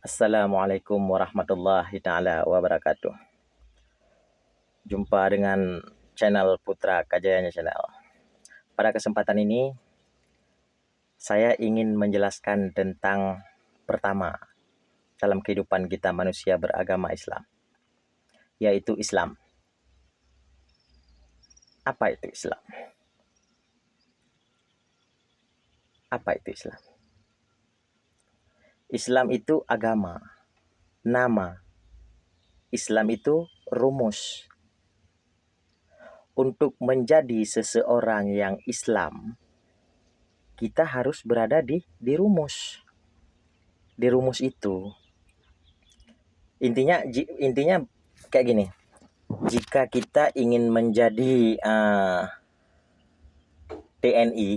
Assalamualaikum warahmatullahi taala wabarakatuh. Jumpa dengan channel Putra Kajayanya Channel. Pada kesempatan ini saya ingin menjelaskan tentang pertama dalam kehidupan kita manusia beragama Islam, yaitu Islam. Apa itu Islam? Apa itu Islam? Islam itu agama, nama. Islam itu rumus. Untuk menjadi seseorang yang Islam, kita harus berada di rumus. Di rumus itu intinya kayak gini. Jika kita ingin menjadi TNI,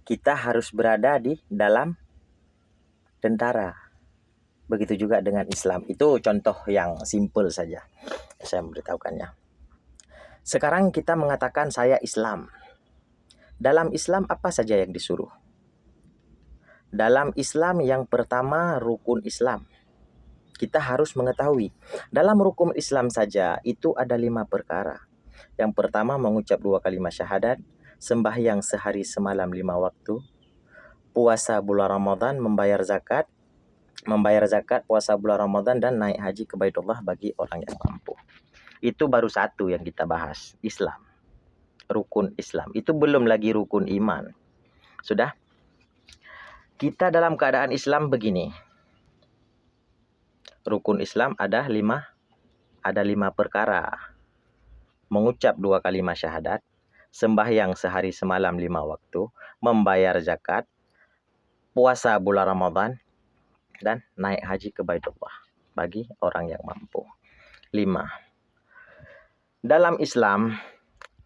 kita harus berada di dalam tentara. Begitu juga dengan Islam. Itu contoh yang simpel saja saya memberitahukannya. Sekarang kita mengatakan saya Islam. Dalam Islam apa saja yang disuruh? Dalam Islam yang pertama rukun Islam. Kita harus mengetahui dalam rukun Islam saja itu ada 5 perkara. Yang pertama mengucap 2 kalimat syahadat, sembahyang sehari semalam 5 waktu, puasa bulan Ramadan, membayar zakat, puasa bulan Ramadan, dan naik haji ke Baitullah bagi orang yang mampu. Itu baru satu yang kita bahas, Islam. Rukun Islam. Itu belum lagi rukun iman. Sudah? Kita dalam keadaan Islam begini. Rukun Islam ada 5 perkara. Mengucap 2 kalimat syahadat, sembahyang sehari semalam 5 waktu, membayar zakat, puasa bulan Ramadan, dan naik haji ke Baitullah bagi orang yang mampu. 5. Dalam Islam,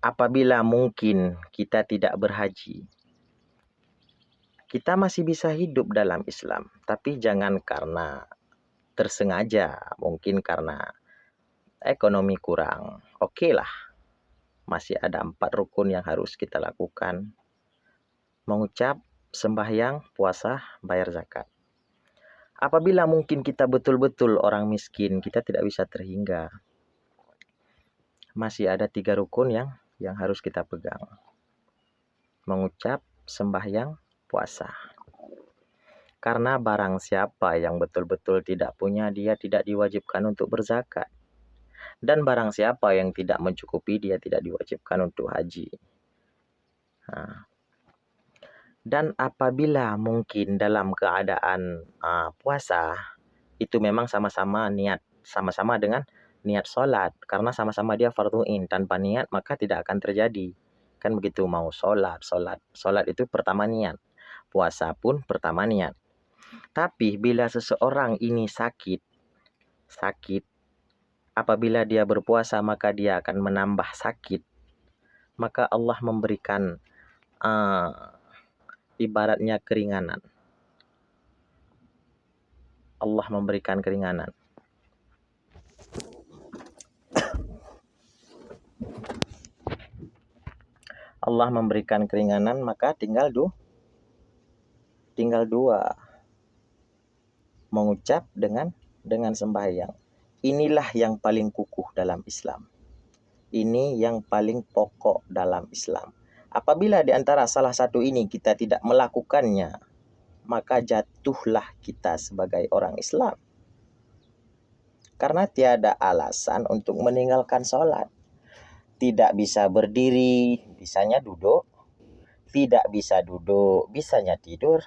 apabila mungkin kita tidak berhaji, kita masih bisa hidup dalam Islam, tapi jangan karena tersengaja, mungkin karena ekonomi kurang. Oke lah, masih ada 4 rukun yang harus kita lakukan. Mengucap, sembahyang, puasa, bayar zakat. Apabila mungkin kita betul-betul orang miskin, kita tidak bisa terhingga, masih ada 3 rukun yang harus kita pegang. Mengucap, sembahyang, puasa. Karena barang siapa yang betul-betul tidak punya, dia tidak diwajibkan untuk berzakat. Dan barang siapa yang tidak mencukupi, dia tidak diwajibkan untuk haji. Dan apabila mungkin dalam keadaan puasa, itu memang sama-sama dengan niat sholat. Karena sama-sama dia fardhu'in. Tanpa niat maka tidak akan terjadi. Kan begitu, mau sholat itu pertama niat. Puasa pun pertama niat. Tapi bila seseorang ini sakit, apabila dia berpuasa maka dia akan menambah sakit. Maka Allah memberikan ibaratnya keringanan. Allah memberikan keringanan. Allah memberikan keringanan, maka tinggal 2. Mengucap dengan sembahyang. Inilah yang paling kukuh dalam Islam. Ini yang paling pokok dalam Islam. Apabila di antara salah satu ini kita tidak melakukannya, maka jatuhlah kita sebagai orang Islam. Karena tiada alasan untuk meninggalkan sholat. Tidak bisa berdiri, bisanya duduk. Tidak bisa duduk, bisanya tidur.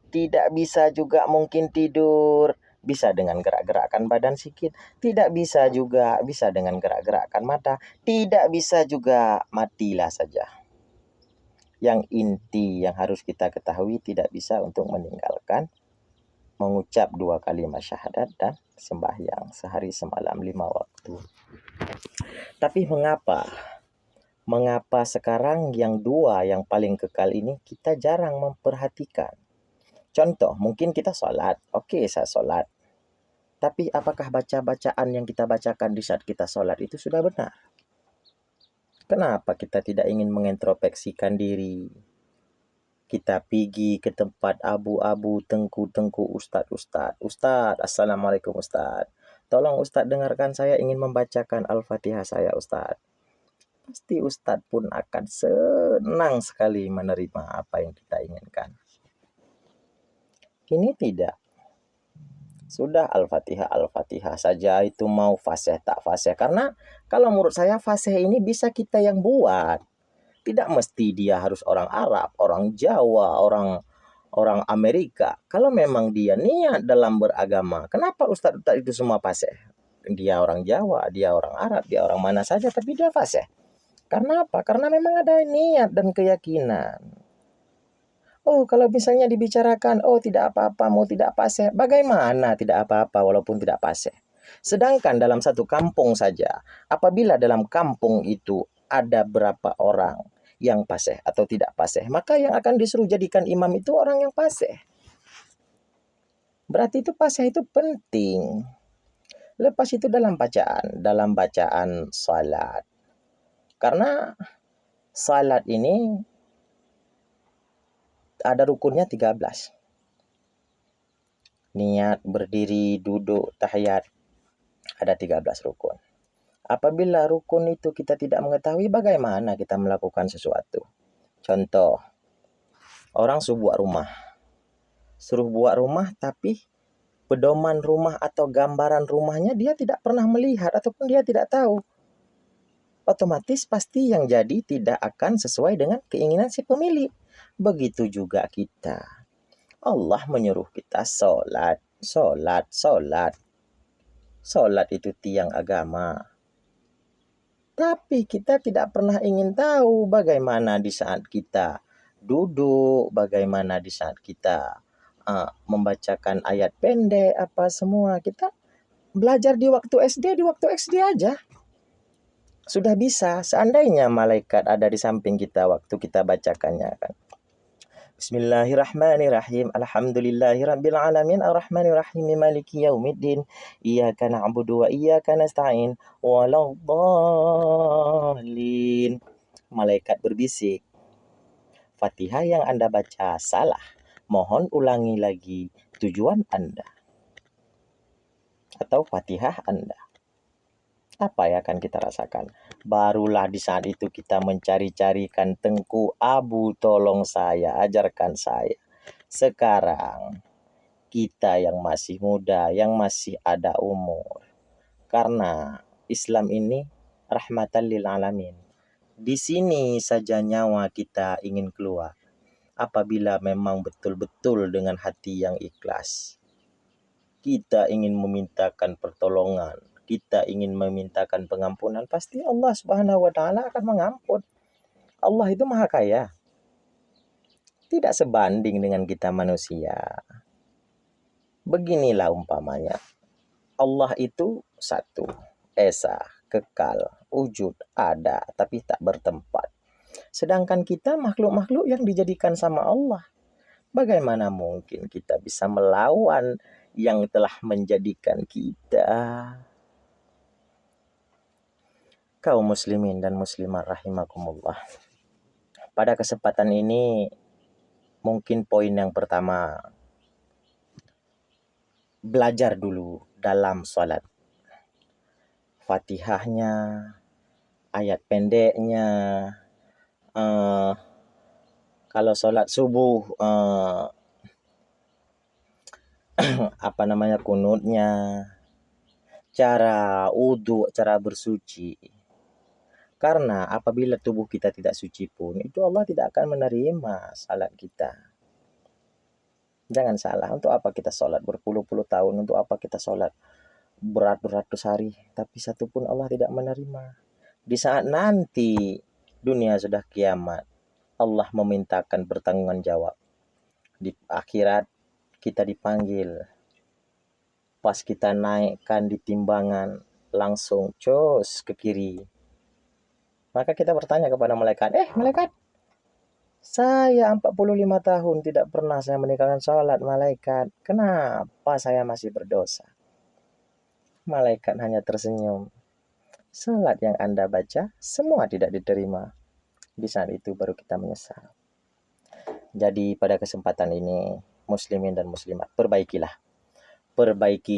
Tidak bisa juga mungkin tidur, bisa dengan gerak-gerakkan badan sikit. Tidak bisa juga, bisa dengan gerak-gerakkan mata. Tidak bisa juga, matilah saja. Yang inti yang harus kita ketahui, tidak bisa untuk meninggalkan mengucap 2 kalimat syahadat dan sembahyang sehari semalam 5 waktu. Tapi mengapa sekarang yang 2 yang paling kekal ini kita jarang memperhatikan? Contoh, mungkin kita sholat. Oke, saya sholat. Tapi apakah bacaan yang kita bacakan di saat kita sholat itu sudah benar? Kenapa kita tidak ingin mengintrospeksikan diri? Kita pergi ke tempat abu-abu, tengku-tengku, ustad-ustad. Ustad, assalamualaikum ustad. Tolong ustad dengarkan, saya ingin membacakan Al-Fatihah saya ustad. Pasti ustad pun akan senang sekali menerima apa yang kita inginkan. Ini tidak. Sudah Al-Fatihah saja, itu mau fasih tak fasih. Karena kalau menurut saya fasih ini bisa kita yang buat. Tidak mesti dia harus orang Arab, orang Jawa, orang Amerika. Kalau memang dia niat dalam beragama, kenapa ustadz-ustadz itu semua fasih? Dia orang Jawa, dia orang Arab, dia orang mana saja, tapi dia fasih. Karena apa? Karena memang ada niat dan keyakinan. Oh, kalau misalnya dibicarakan, oh tidak apa-apa, mau tidak fasih. Bagaimana tidak apa-apa walaupun tidak fasih? Sedangkan dalam satu kampung saja, apabila dalam kampung itu ada berapa orang yang fasih atau tidak fasih, maka yang akan disuruh jadikan imam itu orang yang fasih. Berarti itu fasih itu penting. Lepas itu dalam bacaan salat. Karena salat ini ada rukunnya 13. Niat, berdiri, duduk, tahiyat. Ada 13 rukun. Apabila rukun itu kita tidak mengetahui, bagaimana kita melakukan sesuatu? Contoh, orang suruh buat rumah tapi pedoman rumah atau gambaran rumahnya dia tidak pernah melihat ataupun dia tidak tahu. Otomatis pasti yang jadi tidak akan sesuai dengan keinginan si pemilik. Begitu juga kita. Allah menyuruh kita sholat. Sholat itu tiang agama. Tapi kita tidak pernah ingin tahu bagaimana di saat kita duduk, bagaimana di saat kita membacakan ayat pendek, apa semua. Kita belajar di waktu SD aja. Sudah bisa, seandainya malaikat ada di samping kita waktu kita bacakannya kan. Bismillahirrahmanirrahim. Alhamdulillahirabbil alamin arrahmanirrahim maliki yaumiddin. Iyyaka na'budu wa iyyaka nasta'in waladdallin. Malaikat berbisik, Fatihah yang Anda baca salah. Mohon ulangi lagi tujuan Anda atau Fatihah Anda. Apa yang akan kita rasakan? Barulah di saat itu kita mencari-carikan, Tengku Abu tolong saya, ajarkan saya. Sekarang kita yang masih muda, yang masih ada umur. Karena Islam ini rahmatan lil alamin. Di sini saja nyawa kita ingin keluar. Apabila memang betul-betul dengan hati yang ikhlas. Kita ingin memintakan pertolongan, kita ingin memintakan pengampunan, pasti Allah Subhanahu wa taala akan mengampun. Allah itu Maha Kaya. Tidak sebanding dengan kita manusia. Beginilah umpamanya. Allah itu satu, esa, kekal, wujud, ada, tapi tak bertempat. Sedangkan kita makhluk-makhluk yang dijadikan sama Allah. Bagaimana mungkin kita bisa melawan yang telah menjadikan kita? Kaum muslimin dan muslimat rahimakumullah. Pada kesempatan ini mungkin poin yang pertama, belajar dulu dalam sholat. Fatihahnya, ayat pendeknya, kalau sholat subuh kunutnya, cara wudhu, cara bersuci. Karena apabila tubuh kita tidak suci pun, itu Allah tidak akan menerima salat kita. Jangan salah, untuk apa kita sholat berpuluh-puluh tahun, untuk apa kita sholat beratus-ratus hari, tapi satu pun Allah tidak menerima. Di saat nanti dunia sudah kiamat, Allah memintakan pertanggungan jawab. Di akhirat kita dipanggil. Pas kita naikkan di timbangan, langsung cos ke kiri. Maka kita bertanya kepada malaikat, malaikat, saya 45 tahun tidak pernah saya meninggalkan sholat malaikat. Kenapa saya masih berdosa? Malaikat hanya tersenyum. Sholat yang Anda baca semua tidak diterima. Di saat itu baru kita menyesal. Jadi pada kesempatan ini, muslimin dan muslimat, perbaiki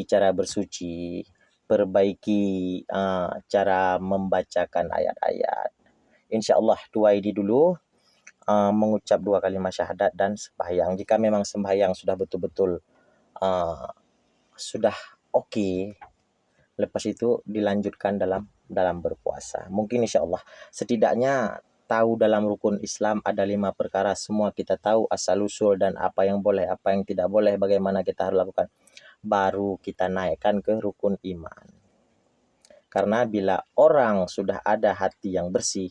cara bersuci, perbaiki cara membacakan ayat-ayat. Insya Allah tuai di dulu, mengucap 2 kalimat syahadat dan sembahyang. Jika memang sembahyang sudah betul-betul sudah oke, lepas itu dilanjutkan dalam berpuasa. Mungkin insya Allah setidaknya tahu dalam rukun Islam ada 5 perkara, semua kita tahu asal usul dan apa yang boleh, apa yang tidak boleh, bagaimana kita harus lakukan. Baru kita naikkan ke rukun iman. Karena bila orang sudah ada hati yang bersih,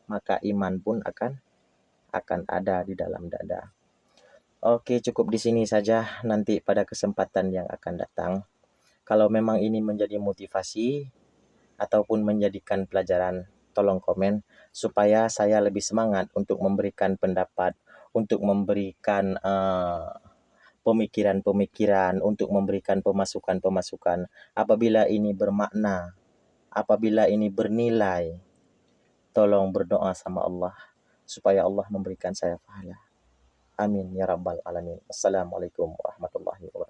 maka iman pun akan ada di dalam dada. Oke, cukup di sini saja. Nanti pada kesempatan yang akan datang, kalau memang ini menjadi motivasi ataupun menjadikan pelajaran, tolong komen supaya saya lebih semangat untuk memberikan pendapat, untuk memberikan pemikiran-pemikiran, untuk memberikan pemasukan-pemasukan. Apabila ini bermakna, apabila ini bernilai, tolong berdoa sama Allah supaya Allah memberikan saya pahala. Amin ya rabbal alamin. Assalamualaikum warahmatullahi wabarakatuh.